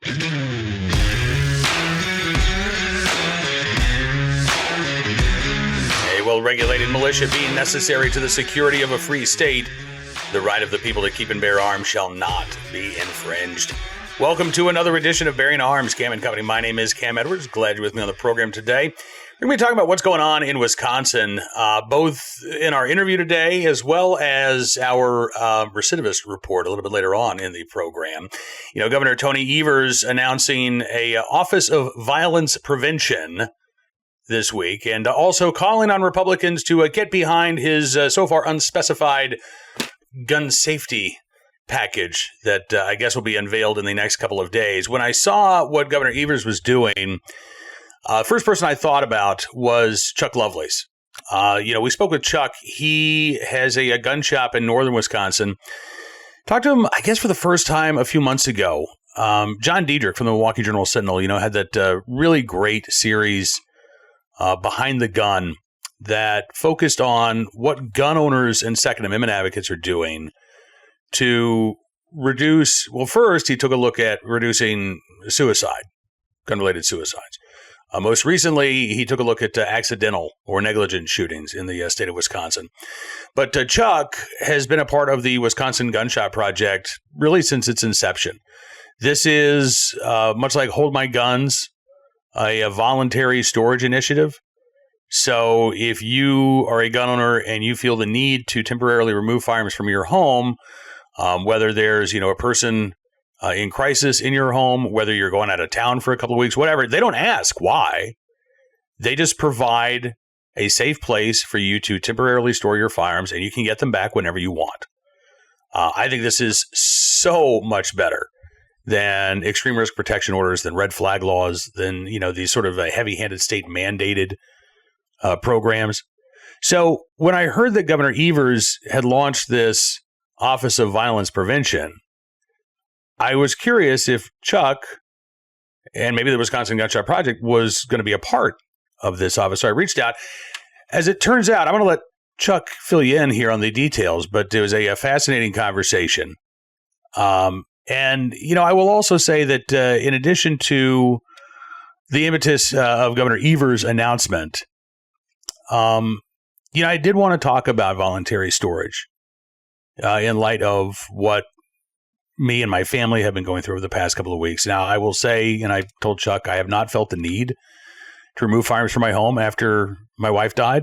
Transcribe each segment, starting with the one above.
A well-regulated militia being necessary to the security of a free state, the right of the people to keep and bear arms shall not be infringed. Welcome to another edition of Bearing Arms, Cam and Company. My name is Cam Edwards. Glad you're with me on the program today. We're going to be talking about what's going on in Wisconsin, both in our interview today as well as our recidivist report a little bit later on in the program. You know, Governor Tony Evers announcing a Office of Violence Prevention this week, and also calling on Republicans to get behind his so far unspecified gun safety package that I guess will be unveiled in the next couple of days. When I saw what Governor Evers was doing, first person I thought about was Chuck Lovelace. We spoke with Chuck. He has a gun shop in northern Wisconsin. Talked to him, I guess, for the first time a few months ago. John Diedrich from the Milwaukee Journal-Sentinel, had that really great series, Behind the Gun, that focused on what gun owners and Second Amendment advocates are doing to reduce. Well, first, he took a look at reducing suicide, gun-related suicides. Most recently, he took a look at accidental or negligent shootings in the state of Wisconsin. But Chuck has been a part of the Wisconsin Gunshot Project really since its inception. This is, much like Hold My Guns, a voluntary storage initiative. So if you are a gun owner and you feel the need to temporarily remove firearms from your home, whether there's, a person in crisis in your home, whether you're going out of town for a couple of weeks, whatever, they don't ask why. They just provide a safe place for you to temporarily store your firearms, and you can get them back whenever you want. I think this is so much better than extreme risk protection orders, than red flag laws, than, these sort of heavy-handed state mandated programs. So when I heard that Governor Evers had launched this Office of Violence Prevention, I was curious if Chuck and maybe the Wisconsin Gunshot Project was going to be a part of this office. So I reached out. As it turns out, I'm going to let Chuck fill you in here on the details, but it was a fascinating conversation. I will also say that in addition to the impetus of Governor Evers' announcement, I did want to talk about voluntary storage in light of what me and my family have been going through over the past couple of weeks. Now, I will say, and I told Chuck, I have not felt the need to remove firearms from my home after my wife died,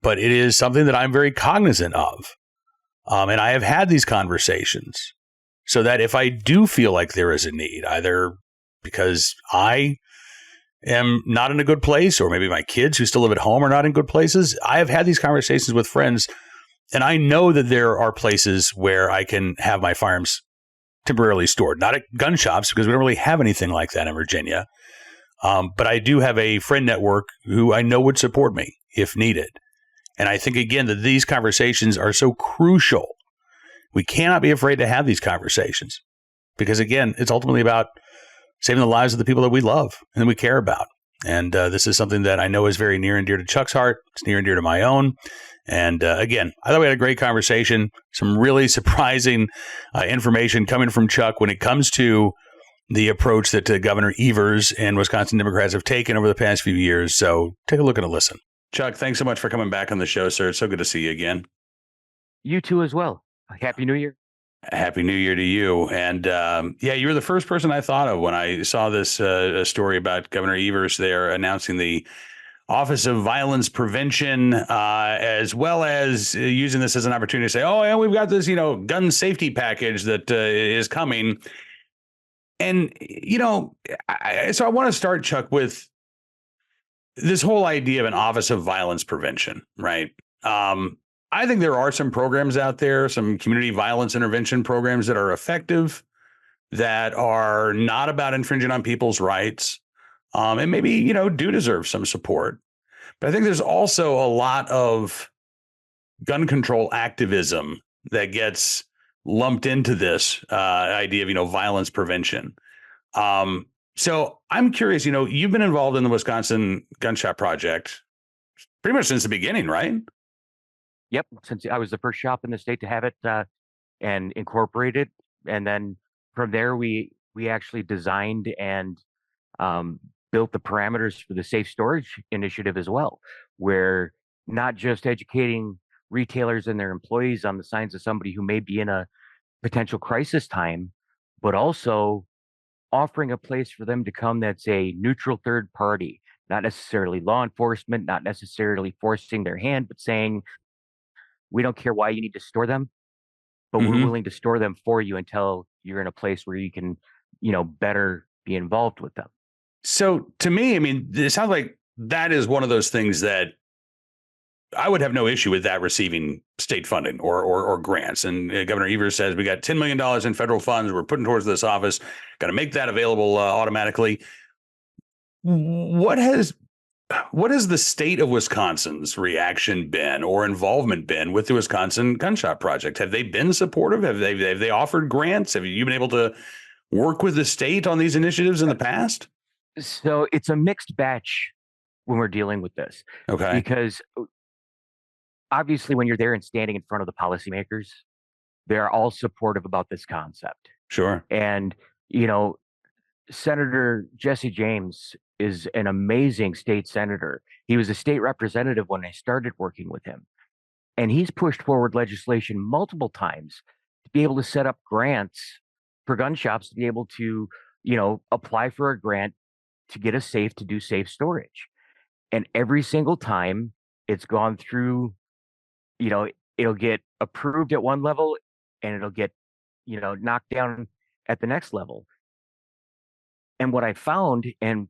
but it is something that I'm very cognizant of. And I have had these conversations so that if I do feel like there is a need, either because I am not in a good place, or maybe my kids who still live at home are not in good places, I have had these conversations with friends, and I know that there are places where I can have my firearms temporarily stored, not at gun shops, because we don't really have anything like that in Virginia. But I do have a friend network who I know would support me if needed. And I think, again, that these conversations are so crucial. We cannot be afraid to have these conversations because, again, it's ultimately about saving the lives of the people that we love and that we care about. And this is something that I know is very near and dear to Chuck's heart. It's near and dear to my own. And again, I thought we had a great conversation, some really surprising information coming from Chuck when it comes to the approach that Governor Evers and Wisconsin Democrats have taken over the past few years. So take a look and a listen. Chuck, thanks so much for coming back on the show, sir. It's so good to see you again. You too as well. Happy New Year. Happy New Year to you. And you were the first person I thought of when I saw this story about Governor Evers there announcing the Office of Violence Prevention, as well as using this as an opportunity to say, oh, yeah, we've got this, gun safety package that is coming. And, so I want to start, Chuck, with this whole idea of an Office of Violence Prevention, right? I think there are some programs out there, some community violence intervention programs that are effective, that are not about infringing on people's rights, and maybe, do deserve some support. But I think there's also a lot of gun control activism that gets lumped into this idea of, violence prevention. So I'm curious, you've been involved in the Wisconsin Gunshot Project pretty much since the beginning, right? Yep. Since I was the first shop in the state to have it and incorporate it. And then from there, we we actually designed and um, built the parameters for the safe storage initiative as well, where not just educating retailers and their employees on the signs of somebody who may be in a potential crisis time, but also offering a place for them to come that's a neutral third party, not necessarily law enforcement, not necessarily forcing their hand, but saying, we don't care why you need to store them, but we're Hmm. willing to store them for you until you're in a place where you can, better be involved with them. So to me, I mean, it sounds like that is one of those things that I would have no issue with that receiving state funding or grants. And Governor Evers says we got $10 million in federal funds we're putting towards this office, got to make that available automatically. What has what has the state of Wisconsin's reaction been or involvement been with the Wisconsin Gunshot Project? Have they been supportive? Have they offered grants? Have you been able to work with the state on these initiatives in the past? So it's a mixed batch when we're dealing with this, Okay, because obviously when you're there and standing in front of the policymakers, they're all supportive about this concept. sure. And, you know, Senator Jesse James is an amazing state senator. He was a state representative when I started working with him. And he's pushed forward legislation multiple times to be able to set up grants for gun shops to be able to, apply for a grant to get a safe to do safe storage. And every single time it's gone through, you know, it'll get approved at one level and it'll get, knocked down at the next level. And what I found, and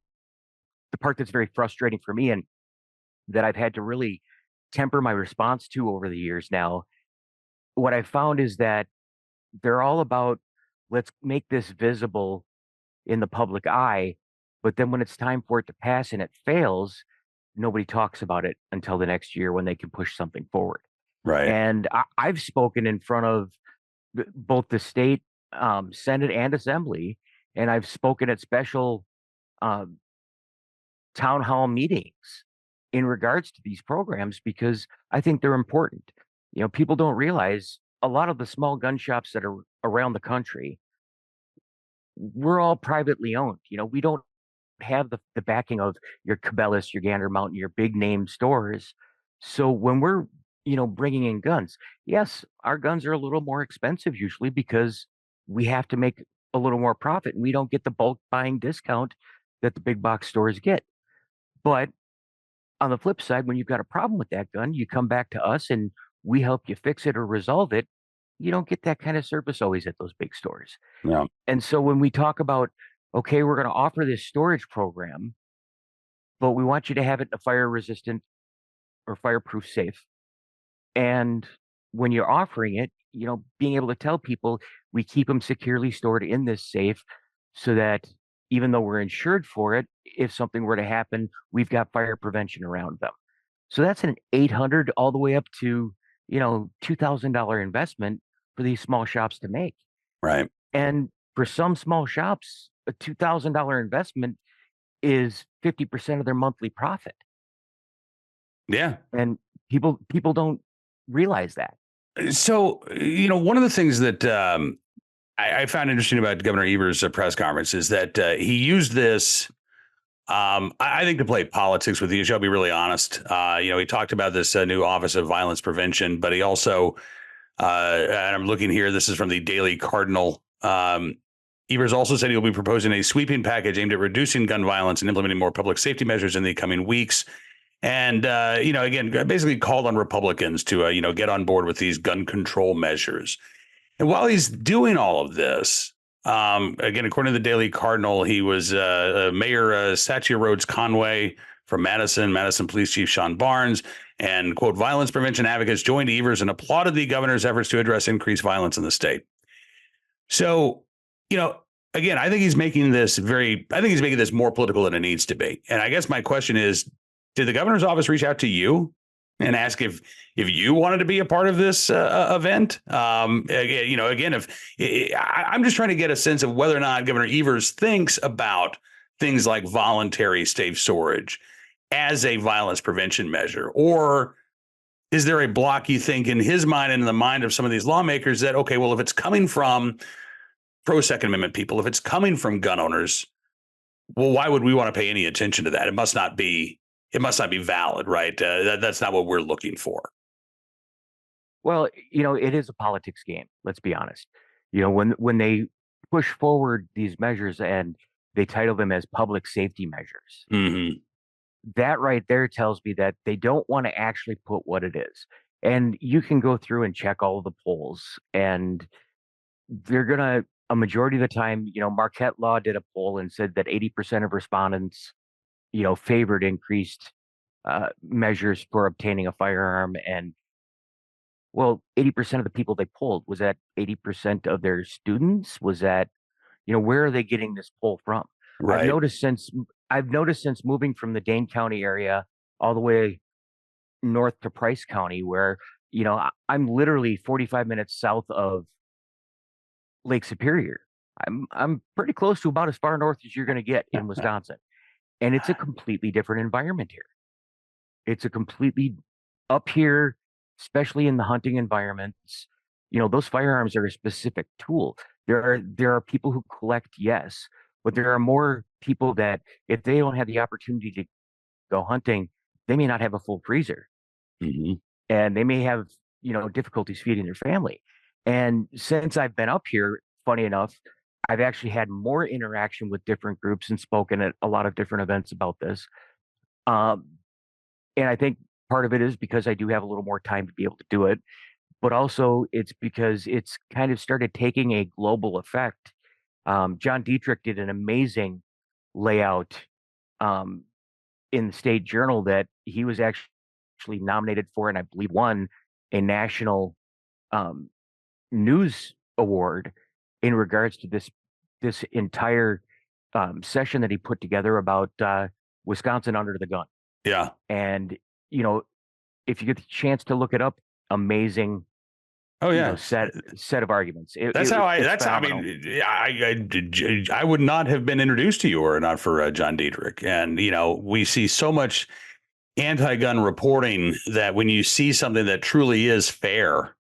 the part that's very frustrating for me and that I've had to really temper my response to over the years now, what I found is that they're all about, let's make this visible in the public eye. But then when it's time for it to pass and it fails, nobody talks about it until the next year when they can push something forward. Right. And I've spoken in front of both the state Senate and Assembly, and I've spoken at special um, town hall meetings in regards to these programs because I think they're important. People don't realize a lot of the small gun shops that are around the country, we're all privately owned. We don't have the backing of your Cabela's, your Gander Mountain, your big name stores. So when we're, bringing in guns, yes, our guns are a little more expensive usually because we have to make a little more profit and we don't get the bulk buying discount that the big box stores get. But on the flip side, when you've got a problem with that gun, you come back to us and we help you fix it or resolve it. You don't get that kind of service always at those big stores. Yeah. And so when we talk about, okay, we're going to offer this storage program, but we want you to have it in a fire resistant or fireproof safe. And when you're offering it, being able to tell people we keep them securely stored in this safe so that even though we're insured for it, if something were to happen, we've got fire prevention around them. So that's an 800 all the way up to, $2,000 investment for these small shops to make. Right. And for some small shops, a $2,000 investment is 50% of their monthly profit. Yeah. And people don't realize that. So, one of the things that I found interesting about Governor Evers' press conference is that he used this, I think, to play politics with the issue. I'll be really honest. He talked about this new Office of Violence Prevention, but he also, and I'm looking here, this is from the Daily Cardinal. Evers also said he'll be proposing a sweeping package aimed at reducing gun violence and implementing more public safety measures in the coming weeks. And, again, basically called on Republicans to, get on board with these gun control measures. And while he's doing all of this, again, according to the Daily Cardinal, he was Mayor Satya Rhodes Conway from Madison Police Chief Sean Barnes, and, quote, violence prevention advocates joined Evers and applauded the governor's efforts to address increased violence in the state. So, again, I think he's making this more political than it needs to be. And I guess my question is, did the governor's office reach out to you and ask if you wanted to be a part of this event? Again, I'm just trying to get a sense of whether or not Governor Evers thinks about things like voluntary safe storage as a violence prevention measure, or is there a block, you think, in his mind and in the mind of some of these lawmakers that, okay, well, if it's coming from pro Second Amendment people, if it's coming from gun owners, well, why would we want to pay any attention to that? It must not be valid, right? That's not what we're looking for. Well, it is a politics game. Let's be honest. When they push forward these measures and they title them as public safety measures, Mm-hmm. that right there tells me that they don't want to actually put what it is. And you can go through and check all of the polls, and they're gonna a majority of the time, Marquette Law did a poll and said that 80% of respondents, favored increased measures for obtaining a firearm. And well, 80% of the people they polled, was that 80% of their students? Was that, where are they getting this poll from? I've Right. noticed since I've noticed since moving from the Dane County area all the way north to Price County, where, I'm literally 45 minutes south of Lake Superior. I'm pretty close to about as far north as you're going to get in Wisconsin. And it's a completely different environment here. It's a completely up here, especially in the hunting environments. Those firearms are a specific tool. There are people who collect, yes, but there are more people that if they don't have the opportunity to go hunting, they may not have a full freezer, Mm-hmm. and they may have, difficulties feeding their family. And since I've been up here, funny enough, I've actually had more interaction with different groups and spoken at a lot of different events about this. Um, and I think part of it is because I do have a little more time to be able to do it, but also it's because it's kind of started taking a global effect. John Dietrich did an amazing layout um, in the State Journal that he was actually nominated for, and I believe won a national um, news award in regards to this entire session that he put together about Wisconsin under the gun. Yeah. And you know, if you get the chance to look it up, amazing, Oh yeah. set of arguments. That's how I. It's That's how I phenomenal. mean. I would not have been introduced to you were it not for John Dietrich. And we see so much anti-gun reporting that when you see something that truly is fair,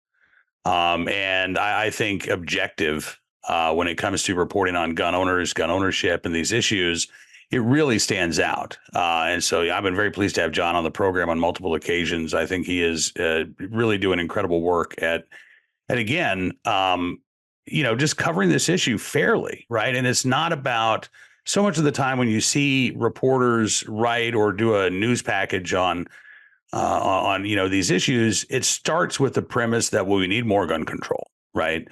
and I think objective, when it comes to reporting on gun owners, gun ownership, and these issues, it really stands out. And so I've been very pleased to have John on the program on multiple occasions. I think he is really doing incredible work at again, just covering this issue fairly, right? And it's not about so much of the time when you see reporters write or do a news package on these issues, it starts with the premise that we need more gun control, right?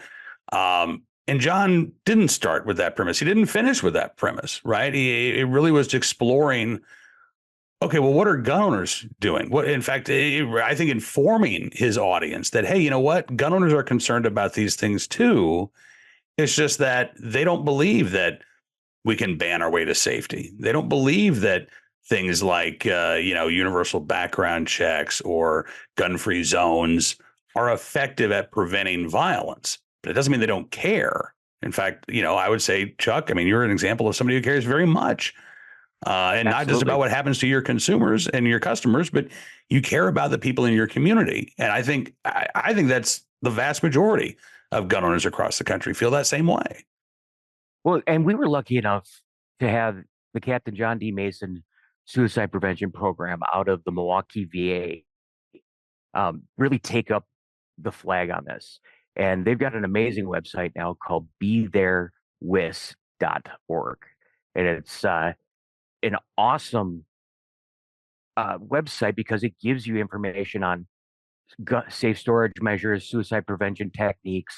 And John didn't start with that premise. He didn't finish with that premise, right? It really was exploring. Okay, well, what are gun owners doing? What, in fact, I think informing his audience that, hey, you know what? Gun owners are concerned about these things too. It's just that they don't believe that we can ban our way to safety. They don't believe that things like, universal background checks or gun-free zones are effective at preventing violence. But it doesn't mean they don't care. In fact, I would say, Chuck, I mean, you're an example of somebody who cares very much. And not just about what happens to your consumers and your customers, but you care about the people in your community. And I think that's the vast majority of gun owners across the country feel that same way. Well, and we were lucky enough to have the Captain John D. Mason Suicide Prevention Program out of the Milwaukee VA really take up the flag on this. And they've got an amazing website now called BeThereWis.org. And it's an awesome website because it gives you information on safe storage measures, suicide prevention techniques,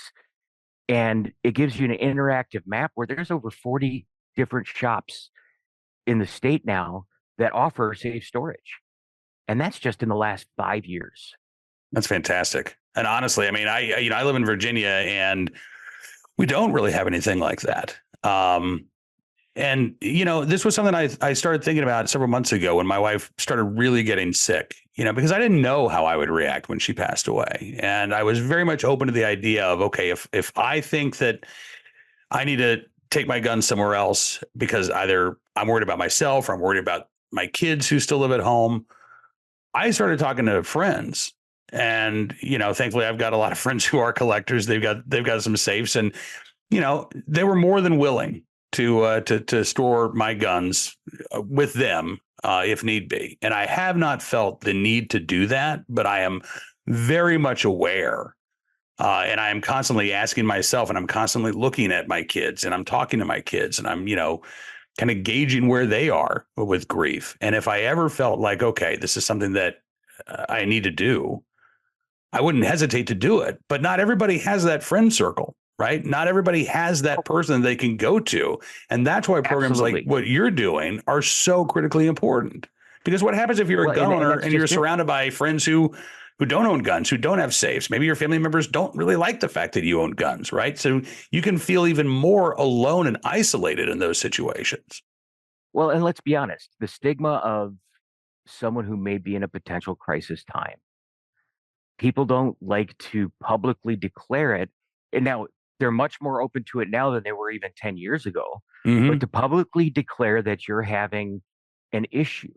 and it gives you an interactive map where there's over 40 different shops in the state now that offer safe storage. And that's just in the last 5 years. That's fantastic. And honestly, I mean, I live in Virginia and we don't really have anything like that. And, this was something I started thinking about several months ago when my wife started really getting sick, because I didn't know how I would react when she passed away. And I was very much open to the idea of, okay, if I think that I need to take my gun somewhere else because either I'm worried about myself or I'm worried about my kids who still live at home, I started talking to friends. And, thankfully I've got a lot of friends who are collectors. They've got some safes and they were more than willing to store my guns with them if need be. And I have not felt the need to do that, but I am very much aware. And I am constantly asking myself, and I'm constantly looking at my kids, and I'm talking to my kids, and I'm, kind of gauging where they are with grief. And if I ever felt like, okay, this is something that I need to do, I wouldn't hesitate to do it. But not everybody has that friend circle, right? Not everybody has that person they can go to. And that's why programs like Absolutely. what you're doing are so critically important. Because what happens if you're a Well, gun owner that's and you're just it. surrounded by friends who don't own guns, who don't have safes? Maybe your family members don't really like the fact that you own guns, right? So you can feel even more alone and isolated in those situations. Well, and let's be honest, the stigma of someone who may be in a potential crisis time, people don't like to publicly declare it. And now they're much more open to it now than they were even 10 years ago. But Hmm. to publicly declare that you're having an issue,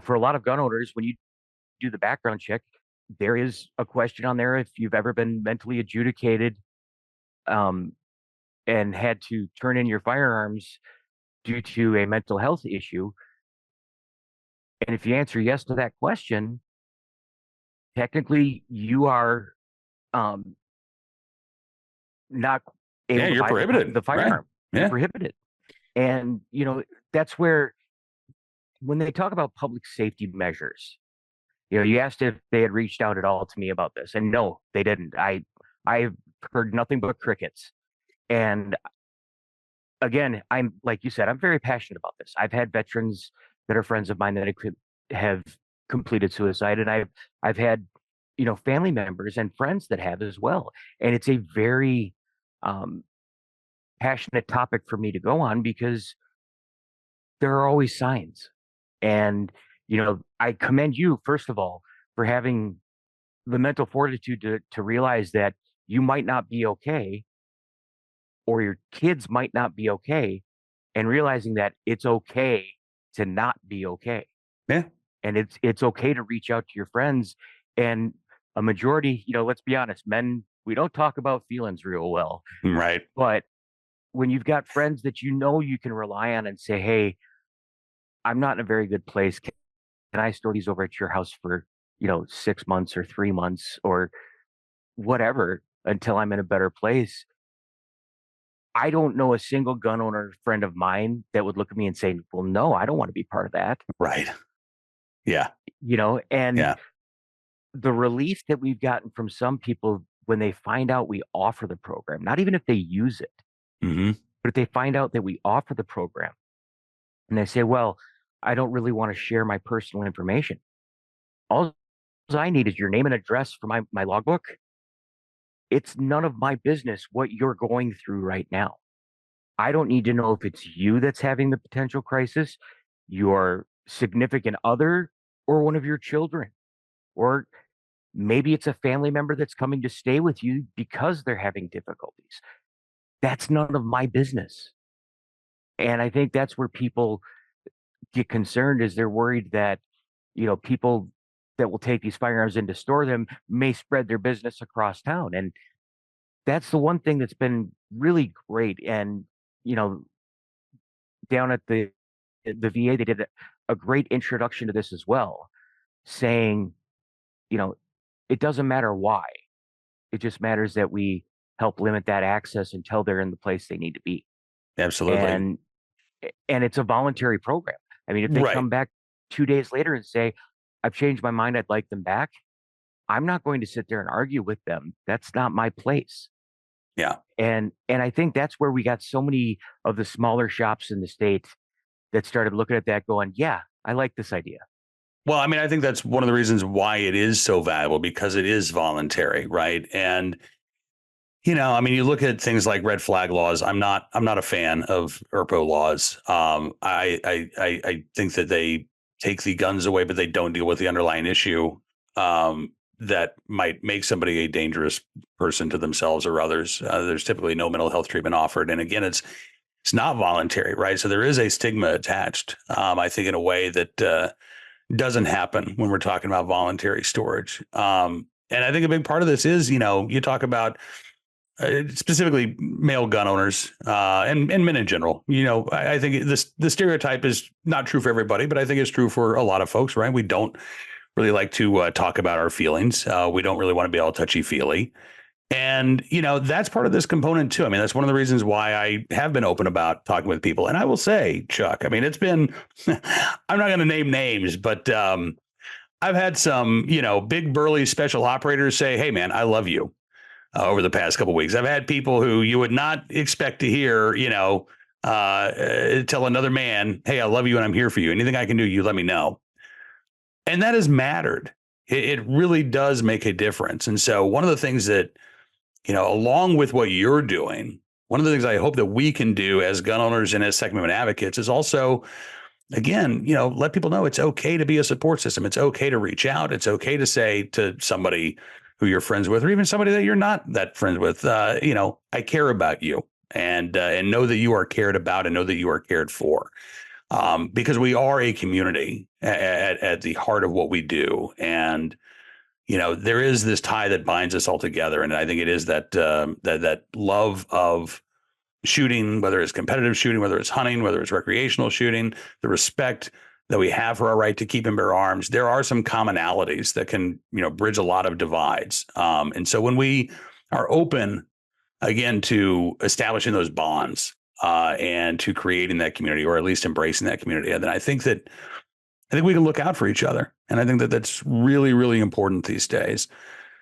for a lot of gun owners, when you do the background check, there is a question on there if you've ever been mentally adjudicated, um, and had to turn in your firearms due to a mental health issue. And if you answer yes to that question, technically you are, um, not Yeah, able to you're buy prohibited, the right? firearm. You're Yeah. prohibited. And, that's where when they talk about public safety measures, you asked if they had reached out at all to me about this. And no, they didn't. I've heard nothing but crickets. And again, I'm like you said, I'm very passionate about this. I've had veterans that are friends of mine that have completed suicide, and I've had family members and friends that have as well. And it's a very um, passionate topic for me to go on because there are always signs. And I commend you first of all for having the mental fortitude to realize that you might not be okay or your kids might not be okay, and realizing that it's okay to not be okay, Yeah. and it's okay to reach out to your friends. And a majority, let's be honest, men, we don't talk about feelings real well. Right. But when you've got friends that you can rely on and say, hey, I'm not in a very good place, can I store these over at your house for 6 months or 3 months or whatever until I'm in a better place? I don't know a single gun owner friend of mine that would look at me and say, well, no, I don't want to be part of that. Right. Yeah. And Yeah. the relief that we've gotten from some people when they find out we offer the program, not even if they use it, Hmm. but if they find out that we offer the program and they say, well, I don't really want to share my personal information. All I need is your name and address for my logbook. It's none of my business what you're going through right now. I don't need to know if it's you that's having the potential crisis, your significant other, or one of your children. Or maybe it's a family member that's coming to stay with you because they're having difficulties. That's none of my business. And I think that's where people get concerned is they're worried that, people that will take these firearms in to store them may spread their business across town. And that's the one thing that's been really great. And, you know, down at the VA, they did a great introduction to this as well, saying, you know, it doesn't matter why. It just matters that we help limit that access until they're in the place they need to be. Absolutely. And it's a voluntary program. I mean, if they Right. come back 2 days later and say, I've changed my mind, I'd like them back, I'm not going to sit there and argue with them. That's not my place. Yeah. And I think that's where we got so many of the smaller shops in the state that started looking at that going, yeah, I like this idea. Well, I mean, I think that's one of the reasons why it is so valuable because it is voluntary, right? And I mean, you look at things like red flag laws. I'm not a fan of ERPO laws. I think that they take the guns away, but they don't deal with the underlying issue that might make somebody a dangerous person to themselves or others. There's typically no mental health treatment offered, and again, it's not voluntary, right? So there is a stigma attached. I think in a way that doesn't happen when we're talking about voluntary storage. And I think a big part of this is, you talk about specifically male gun owners and men in general. I think the stereotype is not true for everybody, but I think it's true for a lot of folks, right? We don't really like to talk about our feelings. We don't really want to be all touchy-feely. And, that's part of this component too. I mean, that's one of the reasons why I have been open about talking with people. And I will say, Chuck, I mean, it's been, I'm not going to name names, but I've had some, big burly special operators say, "Hey, man, I love you," over the past couple of weeks. I've had people who you would not expect to hear, tell another man, "Hey, I love you and I'm here for you. Anything I can do, you let me know." And that has mattered. It really does make a difference. And so one of the things that, along with what you're doing, one of the things I hope that we can do as gun owners and as Second Amendment advocates is also, again, let people know it's okay to be a support system. It's okay to reach out. It's okay to say to somebody who you're friends with, or even somebody that you're not that friends with, I care about you, and know that you are cared about and know that you are cared for. Because we are a community at the heart of what we do. And, there is this tie that binds us all together. And I think it is that love of shooting, whether it's competitive shooting, whether it's hunting, whether it's recreational shooting, the respect that we have for our right to keep and bear arms. There are some commonalities that can, bridge a lot of divides. And so when we are open, again, to establishing those bonds, and to creating that community, or at least embracing that community, and then I think we can look out for each other. And I think that that's really, really important these days.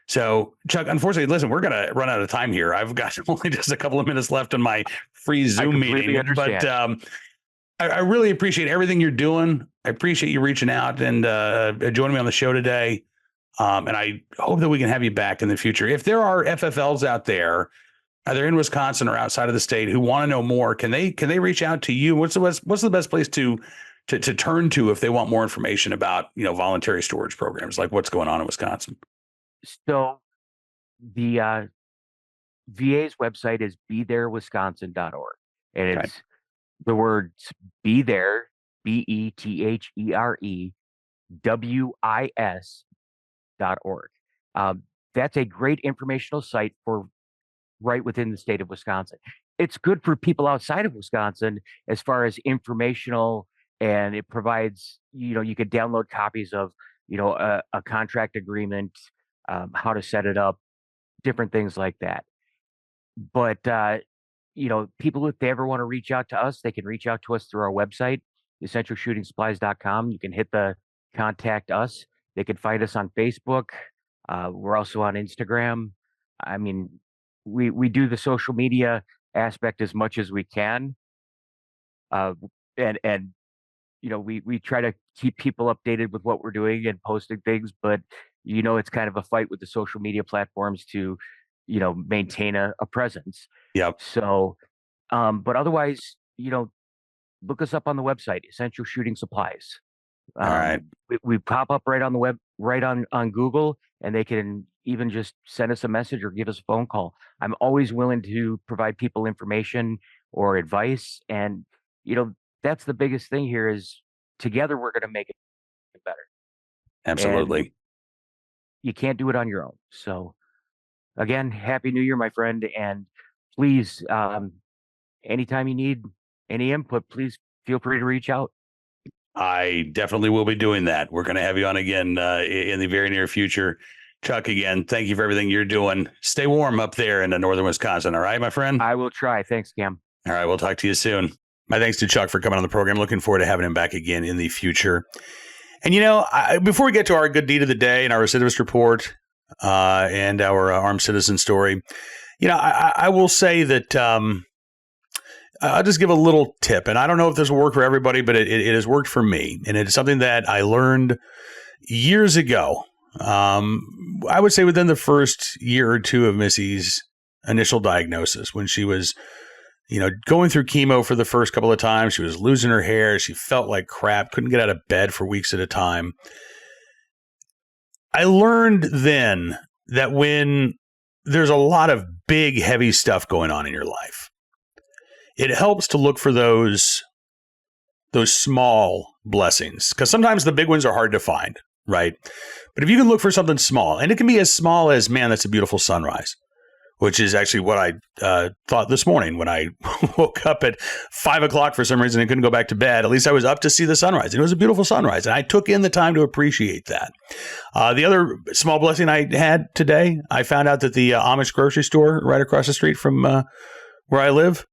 So, Chuck, unfortunately, listen, we're going to run out of time here. I've got only just a couple of minutes left on my free Zoom meeting. Understand. But I really appreciate everything you're doing. I appreciate you reaching out and joining me on the show today. And I hope that we can have you back in the future. If there are FFLs out there, either in Wisconsin or outside of the state, who want to know more, can they reach out to you? What's the best place to turn to if they want more information about, voluntary storage programs, like what's going on in Wisconsin? So the VA's website is BeThereWisconsin.org, and it's the words "be there," BETHEREWIS.org. That's a great informational site for right within the state of Wisconsin. It's good for people outside of Wisconsin as far as informational, and it provides, you could download copies of, a contract agreement, how to set it up, different things like that. But, people, if they ever want to reach out to us, they can reach out to us through our website, essentialshootingsupplies.com. You can hit the contact us. They can find us on Facebook. We're also on Instagram. I mean, we do the social media aspect as much as we can. And we try to keep people updated with what we're doing and posting things, but it's kind of a fight with the social media platforms to, maintain a presence. Yep. So, but otherwise, look us up on the website, Essential Shooting Supplies. All right. We pop up right on the web, right on Google, and they can even just send us a message or give us a phone call. I'm always willing to provide people information or advice. And, that's the biggest thing here is together we're going to make it better. Absolutely. And you can't do it on your own. So again, Happy New Year, my friend. And please, anytime you need any input, please feel free to reach out. I definitely will be doing that. We're going to have you on again in the very near future. Chuck, again, thank you for everything you're doing. Stay warm up there in northern Wisconsin. All right, my friend? I will try. Thanks, Cam. All right, we'll talk to you soon. My thanks to Chuck for coming on the program. Looking forward to having him back again in the future. And, before we get to our good deed of the day and our recidivist report and our armed citizen story, I will say that I'll just give a little tip. And I don't know if this will work for everybody, but it has worked for me. And it's something that I learned years ago. I would say within the first year or two of Missy's initial diagnosis, when she was going through chemo for the first couple of times. She was losing her hair. She felt like crap, couldn't get out of bed for weeks at a time. I learned then that when there's a lot of big, heavy stuff going on in your life, it helps to look for those small blessings, because sometimes the big ones are hard to find, right? But if you can look for something small, and it can be as small as, man, that's a beautiful sunrise. which is actually what I thought this morning when I woke up at 5 o'clock for some reason and couldn't go back to bed. At least I was up to see the sunrise. And it was a beautiful sunrise. And I took in the time to appreciate that. The other small blessing I had today, I found out that the Amish grocery store right across the street from where I live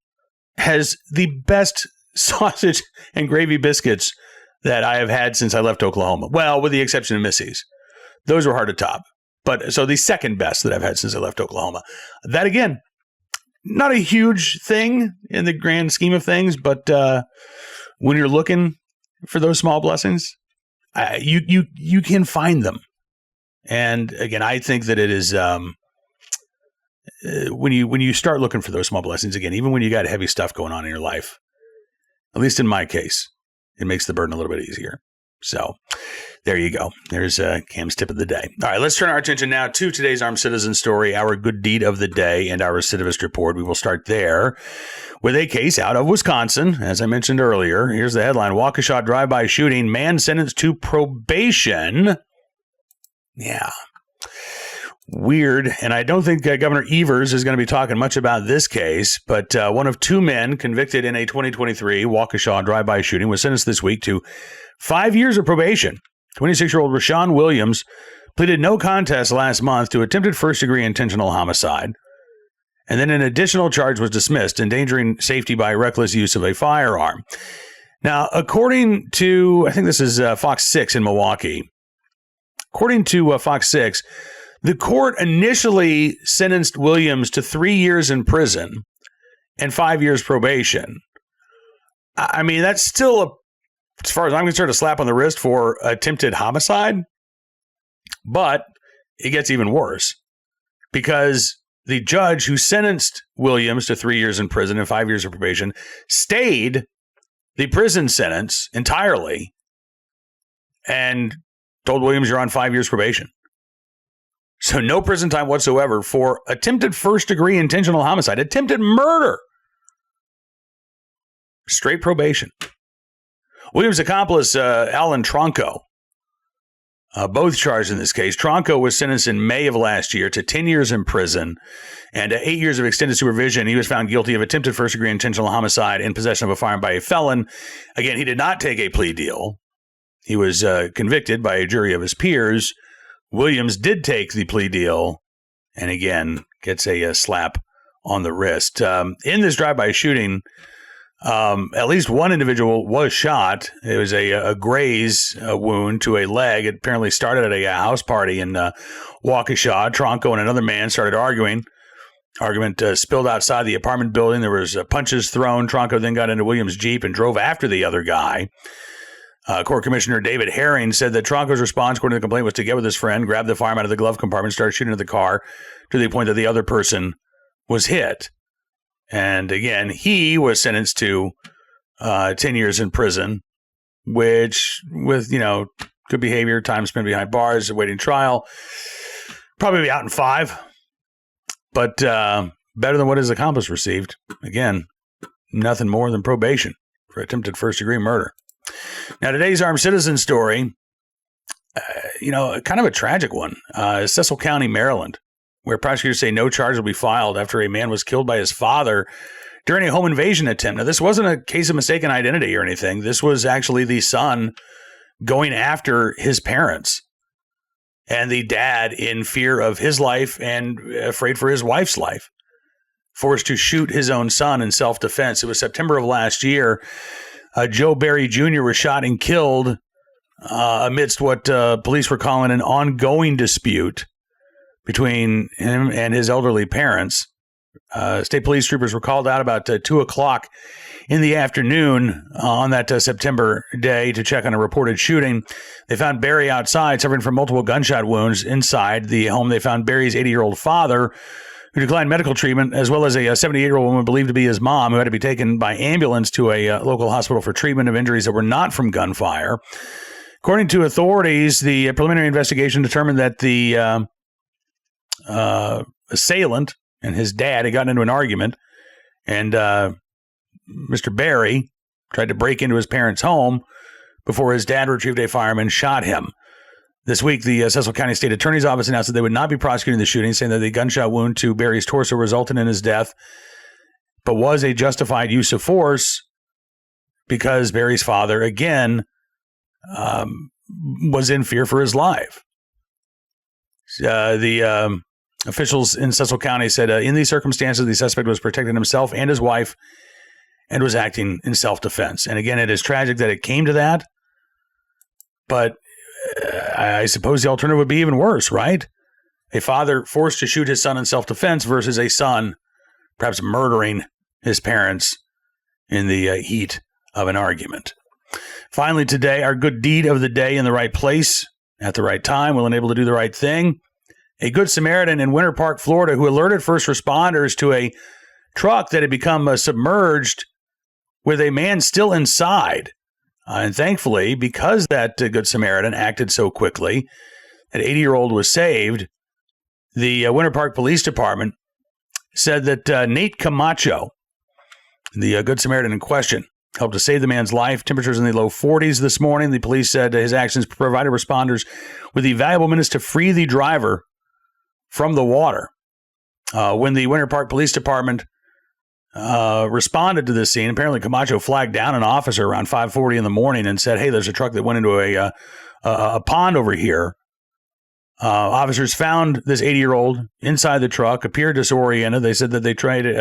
has the best sausage and gravy biscuits that I have had since I left Oklahoma. Well, with the exception of Missy's. Those were hard to top. But so the second best that I've had since I left Oklahoma. That, again, not a huge thing in the grand scheme of things, but when you're looking for those small blessings, you can find them. And again, I think that it is when you start looking for those small blessings, again, even when you got heavy stuff going on in your life, at least in my case, it makes the burden a little bit easier. So there you go. There's Cam's tip of the day. All right, let's turn our attention now to today's Armed Citizen story, our good deed of the day, and our recidivist report. We will start there with a case out of Wisconsin. As I mentioned earlier, here's the headline: Waukesha drive-by shooting, man sentenced to probation. Yeah. Weird. And I don't think Governor Evers is going to be talking much about this case, but one of two men convicted in a 2023 Waukesha drive-by shooting was sentenced this week to 5 years of probation. 26-year-old Rashawn Williams pleaded no contest last month to attempted first-degree intentional homicide. And then an additional charge was dismissed, endangering safety by reckless use of a firearm. Now, according to, I think this is Fox 6 in Milwaukee, according to Fox 6, the court initially sentenced Williams to 3 years in prison and 5 years probation. I mean, that's still, as far as I'm concerned, a slap on the wrist for attempted homicide. But it gets even worse because the judge who sentenced Williams to 3 years in prison and 5 years of probation stayed the prison sentence entirely and told Williams, you're on 5 years probation. So no prison time whatsoever for attempted first-degree intentional homicide, attempted murder. Straight probation. Williams' accomplice, Alan Tronco, both charged in this case. Tronco was sentenced in May of last year to 10 years in prison and 8 years of extended supervision. He was found guilty of attempted first-degree intentional homicide in possession of a firearm by a felon. Again, he did not take a plea deal. He was convicted by a jury of his peers. Williams did take the plea deal and, again, gets a slap on the wrist. In this drive-by shooting, at least one individual was shot. It was a graze wound to a leg. It apparently started at a house party in Waukesha. Tronco and another man started arguing. Argument spilled outside the apartment building. There was punches thrown. Tronco then got into Williams' Jeep and drove after the other guy. Court Commissioner David Herring said that Tronco's response, according to the complaint, was to get with his friend, grab the firearm out of the glove compartment, start shooting at the car to the point that the other person was hit. And again, he was sentenced to 10 years in prison, which, with, good behavior, time spent behind bars, awaiting trial, probably be out in 5. But better than what his accomplice received. Again, nothing more than probation for attempted first-degree murder. Now, today's Armed Citizen story, kind of a tragic one. Cecil County, Maryland, where prosecutors say no charge will be filed after a man was killed by his father during a home invasion attempt. Now, this wasn't a case of mistaken identity or anything. This was actually the son going after his parents, and the dad, in fear of his life and afraid for his wife's life, forced to shoot his own son in self-defense. It was September of last year. Joe Barry Jr. was shot and killed amidst what police were calling an ongoing dispute between him and his elderly parents. State police troopers were called out about 2 o'clock in the afternoon on that September day to check on a reported shooting. They found Barry outside, suffering from multiple gunshot wounds. Inside the home, they found Barry's 80-year-old father, who declined medical treatment, as well as a 78-year-old woman believed to be his mom, who had to be taken by ambulance to a local hospital for treatment of injuries that were not from gunfire. According to authorities, the preliminary investigation determined that the assailant and his dad had gotten into an argument, and Mr. Barry tried to break into his parents' home before his dad retrieved a firearm and shot him. This week, the Cecil County State Attorney's Office announced that they would not be prosecuting the shooting, saying that the gunshot wound to Barry's torso resulted in his death, but was a justified use of force because Barry's father, again, was in fear for his life. The officials in Cecil County said, in these circumstances, the suspect was protecting himself and his wife and was acting in self-defense. And again, it is tragic that it came to that, but I suppose the alternative would be even worse, right? A father forced to shoot his son in self-defense versus a son perhaps murdering his parents in the heat of an argument. Finally, today, our good deed of the day in the right place at the right time, willing and able to do the right thing. A good Samaritan in Winter Park, Florida, who alerted first responders to a truck that had become submerged with a man still inside. And thankfully, because that Good Samaritan acted so quickly, that 80-year-old was saved, the Winter Park Police Department said that Nate Camacho, the Good Samaritan in question, helped to save the man's life. Temperatures in the low 40s this morning. The police said his actions provided responders with the valuable minutes to free the driver from the water. When the Winter Park Police Department responded to this scene, apparently Camacho flagged down an officer around 5:40 in the morning and said, hey, there's a truck that went into a pond over here. Officers found this 80-year-old inside the truck, appeared disoriented. They said that they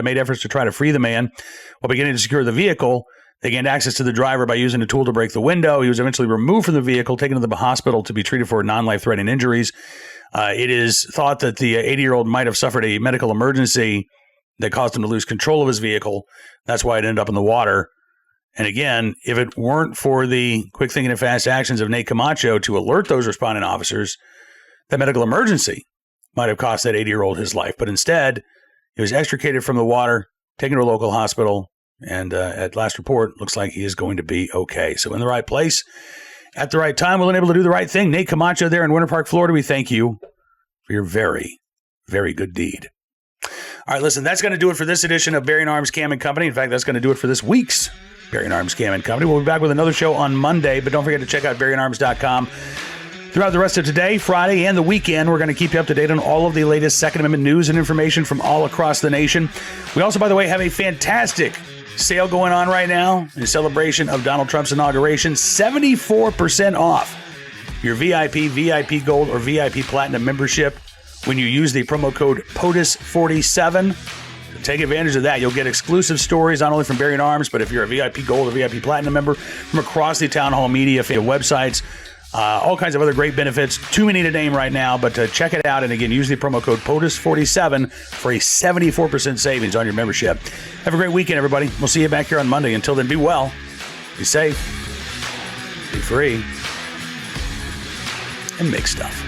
made efforts to try to free the man while beginning to secure the vehicle. They gained access to the driver by using a tool to break the window. He was eventually removed from the vehicle, taken to the hospital to be treated for non-life-threatening injuries. It is thought that the 80-year-old might have suffered a medical emergency that caused him to lose control of his vehicle. That's why it ended up in the water. And again, if it weren't for the quick thinking and fast actions of Nate Camacho to alert those responding officers, that medical emergency might have cost that 80-year-old his life. But instead, he was extricated from the water, taken to a local hospital, and at last report, looks like he is going to be okay. So in the right place, at the right time, willing and able to do the right thing. Nate Camacho there in Winter Park, Florida, we thank you for your very, very good deed. All right, listen, that's going to do it for this edition of Bearing Arms Cam & Company. In fact, that's going to do it for this week's Bearing Arms Cam & Company. We'll be back with another show on Monday, but don't forget to check out BearingArms.com. Throughout the rest of today, Friday, and the weekend, we're going to keep you up to date on all of the latest Second Amendment news and information from all across the nation. We also, by the way, have a fantastic sale going on right now in celebration of Donald Trump's inauguration. 74% off your VIP Gold, or VIP Platinum membership when you use the promo code POTUS47. Take advantage of that. You'll get exclusive stories, not only from Bearing Arms, but if you're a VIP Gold or VIP Platinum member, from across the Town Hall Media websites. All kinds of other great benefits. Too many to name right now, but check it out. And again, use the promo code POTUS47 for a 74% savings on your membership. Have a great weekend, everybody. We'll see you back here on Monday. Until then, be well, be safe, be free, and make stuff.